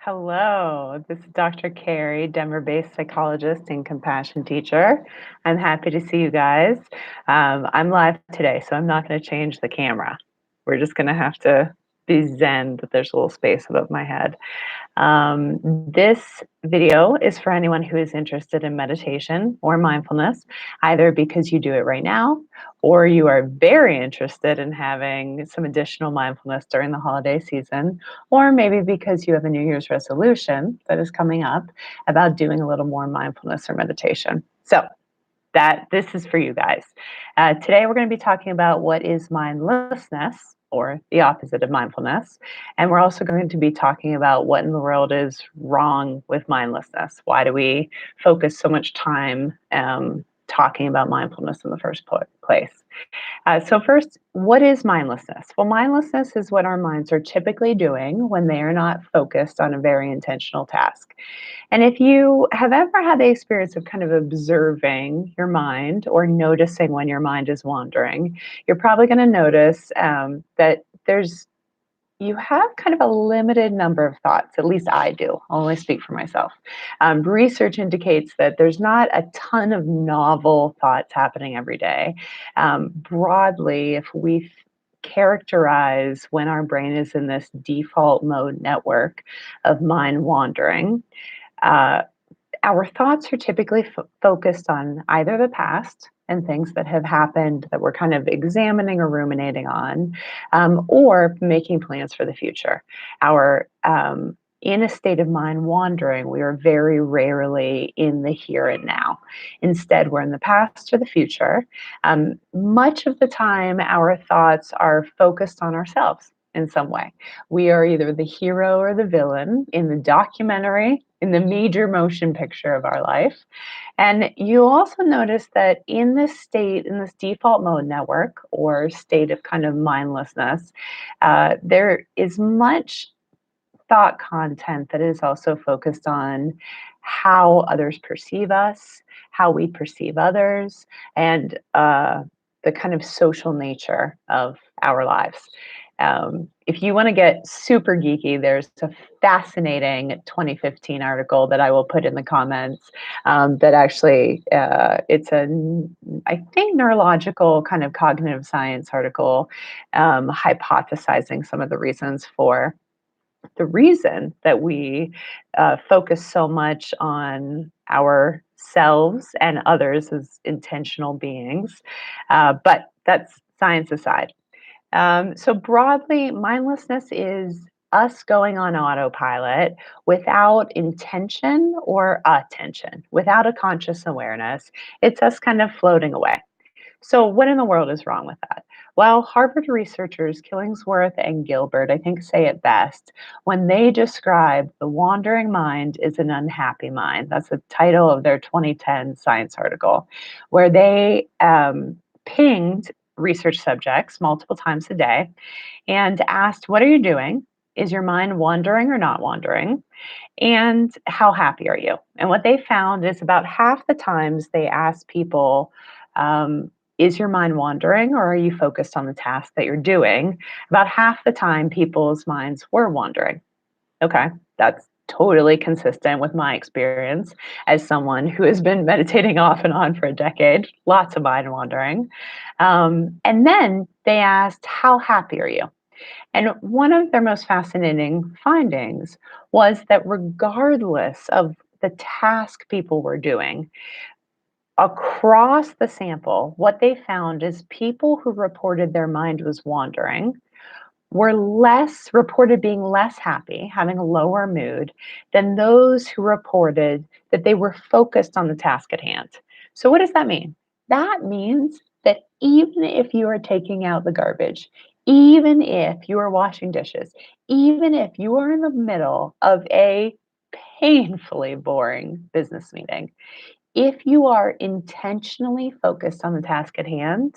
Hello, this is Dr. Kerry, Denver-based psychologist and compassion teacher. I'm happy to see you guys. I'm live today, so I'm not going to change the camera. We're just going to have to be zen that there's a little space above my head. This video is for anyone who is interested in meditation or mindfulness, either because you do it right now or you are very interested in having some additional mindfulness during the holiday season, or maybe because you have a New Year's resolution that is coming up about doing a little more mindfulness or meditation. So this is for you guys. Today we're going to be talking about what is mindlessness, or the opposite of mindfulness. And we're also going to be talking about what in the world is wrong with mindlessness. Why do we focus so much time talking about mindfulness in the first place? So first, what is mindlessness? Well, mindlessness is what our minds are typically doing when they are not focused on a very intentional task. And if you have ever had the experience of kind of observing your mind or noticing when your mind is wandering, you're probably going to notice that you have kind of a limited number of thoughts. At least I do. I'll only speak for myself. Research indicates that there's not a ton of novel thoughts happening every day. Broadly, if we characterize when our brain is in this default mode network of mind wandering, uh, our thoughts are typically focused on either the past and things that have happened that we're kind of examining or ruminating on, or making plans for the future. Our In a state of mind wandering, we are very rarely in the here and now. Instead, we're in the past or the future. Much of the time, our thoughts are focused on ourselves in some way. We are either the hero or the villain in the documentary, in the major motion picture of our life. And you'll also notice that in this state, in this default mode network or state of kind of mindlessness, there is much thought content that is also focused on how others perceive us, how we perceive others, and the kind of social nature of our lives. If you want to get super geeky, there's a fascinating 2015 article that I will put in the comments that actually, it's I think, neurological kind of cognitive science article hypothesizing some of the reasons for the reason that we focus so much on ourselves and others as intentional beings. But that's science aside. So, broadly, mindlessness is us going on autopilot without intention or attention, without a conscious awareness. It's us kind of floating away. So, what in the world is wrong with that? Well, Harvard researchers Killingsworth and Gilbert, I think, say it best when they describe the wandering mind is an unhappy mind. That's the title of their 2010 science article, where they pinged research subjects multiple times a day and asked, what are you doing? Is your mind wandering or not wandering? And how happy are you? And what they found is about half the times they asked people, is your mind wandering or are you focused on the task that you're doing? About half the time, people's minds were wandering. Okay, that's totally consistent with my experience as someone who has been meditating off and on for a decade, lots of mind wandering. And then they asked, how happy are you? And one of their most fascinating findings was that regardless of the task people were doing, across the sample, what they found is people who reported their mind was wandering were less reported being less happy, having a lower mood than those who reported that they were focused on the task at hand. So, what does that mean? That means that even if you are taking out the garbage, even if you are washing dishes, even if you are in the middle of a painfully boring business meeting, if you are intentionally focused on the task at hand,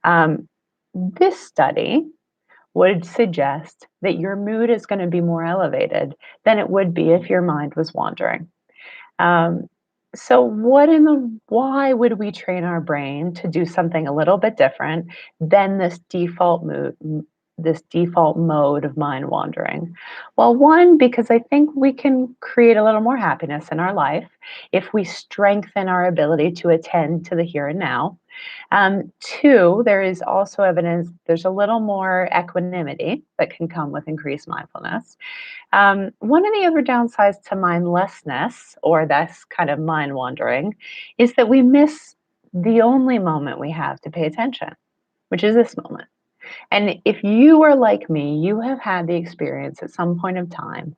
um, this study would suggest that your mood is going to be more elevated than it would be if your mind was wandering. Um, so, why would we train our brain to do something a little bit different than this default this default mode of mind wandering? Well, one, because I think we can create a little more happiness in our life if we strengthen our ability to attend to the here and now. Two, there is also evidence there's a little more equanimity that can come with increased mindfulness. One of the other downsides to mindlessness, or this kind of mind wandering, is that we miss the only moment we have to pay attention, which is this moment. And if you are like me, you have had the experience at some point of time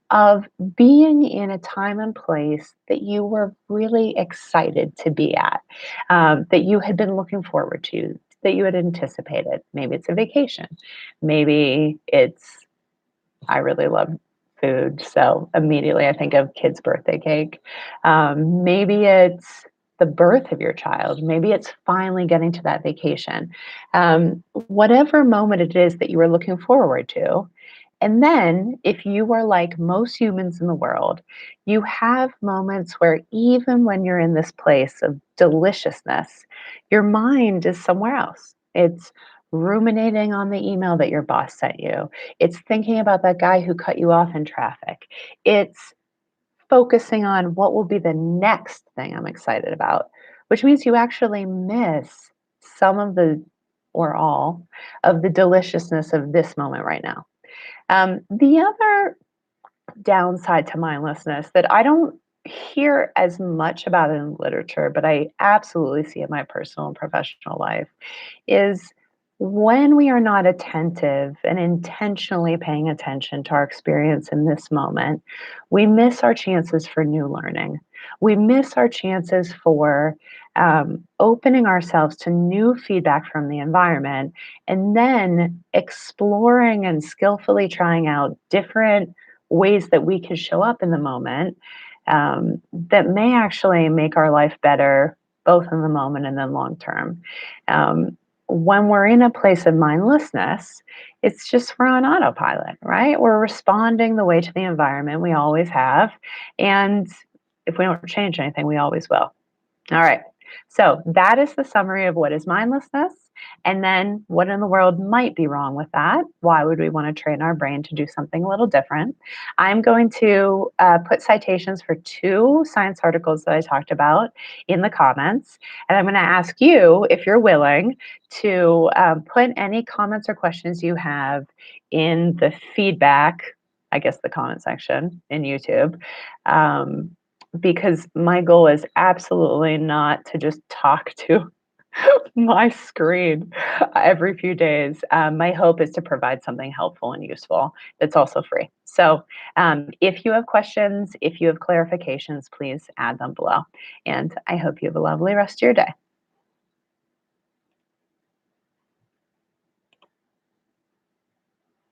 of being in a time and place that you were really excited to be at, that you had been looking forward to, that you had anticipated. Maybe it's a vacation. Maybe it's I really love food, so immediately I think of kids' birthday cake. Maybe it's the birth of your child. Maybe it's finally getting to that vacation. Whatever moment it is that you are looking forward to. And then, if you are like most humans in the world, you have moments where even when you're in this place of deliciousness, your mind is somewhere else. It's ruminating on the email that your boss sent you. It's thinking about that guy who cut you off in traffic. It's focusing on what will be the next thing I'm excited about, which means you actually miss some of the or all of the deliciousness of this moment right now. The other downside to mindlessness that I don't hear as much about in literature, but I absolutely see in my personal and professional life is when we are not attentive and intentionally paying attention to our experience in this moment, we miss our chances for new learning. We miss our chances for opening ourselves to new feedback from the environment and then exploring and skillfully trying out different ways that we can show up in the moment that may actually make our life better, both in the moment and then long term. Um, when we're in a place of mindlessness, it's just we're on autopilot, right? We're responding the way to the environment we always have. And if we don't change anything, we always will. All right. So that is the summary of what is mindlessness. And then what in the world might be wrong with that? Why would we want to train our brain to do something a little different? I'm going to put citations for two science articles that I talked about in the comments. And I'm going to ask you, if you're willing, to put any comments or questions you have in the feedback, I guess the comment section in YouTube. Because my goal is absolutely not to just talk to my screen every few days. My hope is to provide something helpful and useful that's also free. So if you have questions, if you have clarifications, please add them below. And I hope you have a lovely rest of your day.